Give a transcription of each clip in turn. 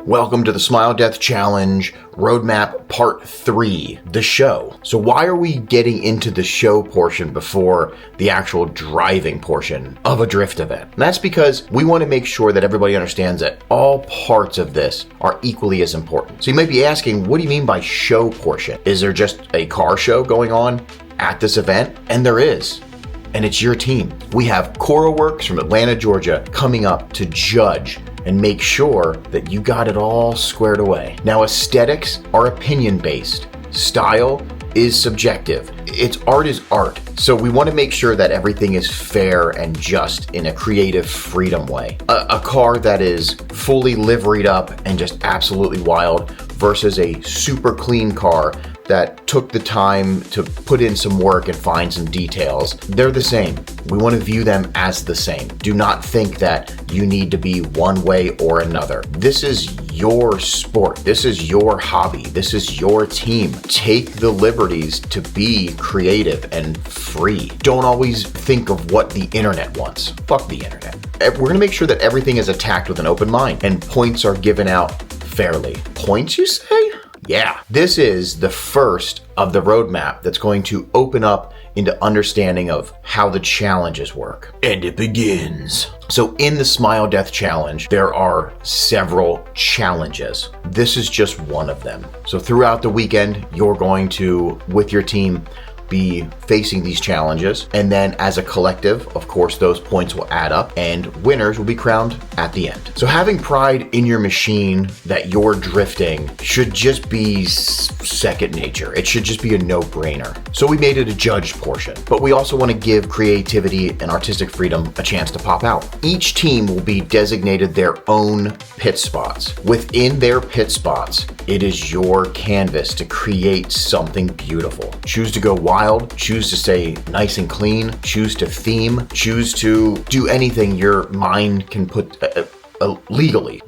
Welcome to the Smile Death Challenge Roadmap Part 3, the show. So why are we getting into the show portion before the actual driving portion of a drift event? And that's because we want to make sure that everybody understands that all parts of this are equally as important. So you might be asking, what do you mean by show portion? Is there just a car show going on at this event? And there is. And it's your team. We have CoroWorks from Atlanta, Georgia coming up to judge and make sure that you got it all squared away. Now, aesthetics are opinion-based. Style is subjective. Art is art. So we want to make sure that everything is fair and just in a creative freedom way. A car that is fully liveried up and just absolutely wild versus a super clean car that took the time to put in some work and find some details. They're the same. We want to view them as the same. Do not think that you need to be one way or another. This is your sport. This is your hobby. This is your team. Take the liberties to be creative and free. Don't always think of what the internet wants. Fuck the internet. We're going to make sure that everything is attacked with an open mind and points are given out fairly. Points, you say? Yeah, this is the first of the roadmap that's going to open up into understanding of how the challenges work. And it begins. So in the Smile Death Challenge, there are several challenges. This is just one of them. So throughout the weekend, you're going to, with your team, be facing these challenges, and then as a collective, of course, those points will add up and winners will be crowned at the end. So having pride in your machine that you're drifting should just be second nature. It should just be a no-brainer. So we made it a judged portion, but we also want to give creativity and artistic freedom a chance to pop out. Each team will be designated their own pit spots. Within their pit spots, it is your canvas to create something beautiful. Choose to go wild, choose to stay nice and clean, choose to theme, choose to do anything your mind can put legally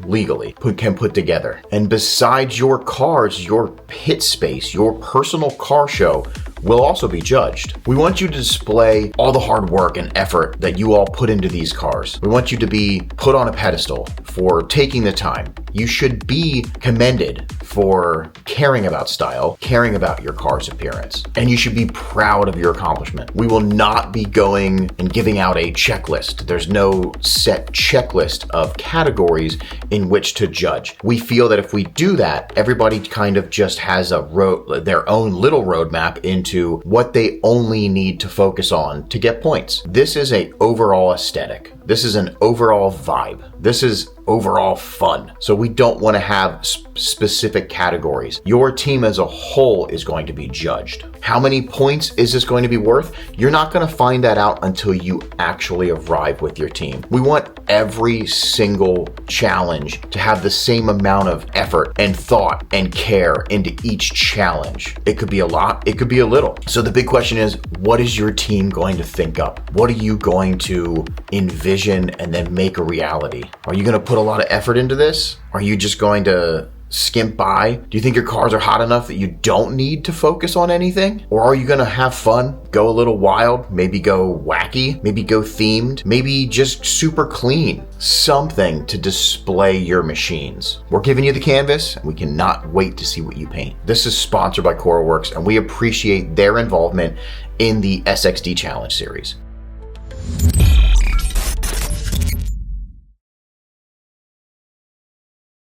can put together. And besides your cars, your pit space, your personal car show will also be judged. We want you to display all the hard work and effort that you all put into these cars. We want you to be put on a pedestal for taking the time. You should be commended for caring about style, caring about your car's appearance, and you should be proud of your accomplishment. We will not be going and giving out a checklist. There's no set checklist of categories in which to judge. We feel that if we do that, everybody kind of just has their own little roadmap into what they only need to focus on to get points. This is an overall aesthetic. This is an overall vibe. This is overall fun. So we don't want to have specific categories. Your team as a whole is going to be judged. How many points is this going to be worth? You're not going to find that out until you actually arrive with your team. We want every single challenge to have the same amount of effort and thought and care into each challenge. It could be a lot, it could be a little. So the big question is, what is your team going to think up? What are you going to envision and then make a reality? Are you going to put a lot of effort into this? Are you just going to skimp by? Do you think your cars are hot enough that you don't need to focus on anything? Or are you going to have fun, go a little wild, maybe go wacky, maybe go themed, maybe just super clean? Something to display your machines. We're giving you the canvas, and we cannot wait to see what you paint. This is sponsored by CoroWorks, and we appreciate their involvement in the sXd Challenge series.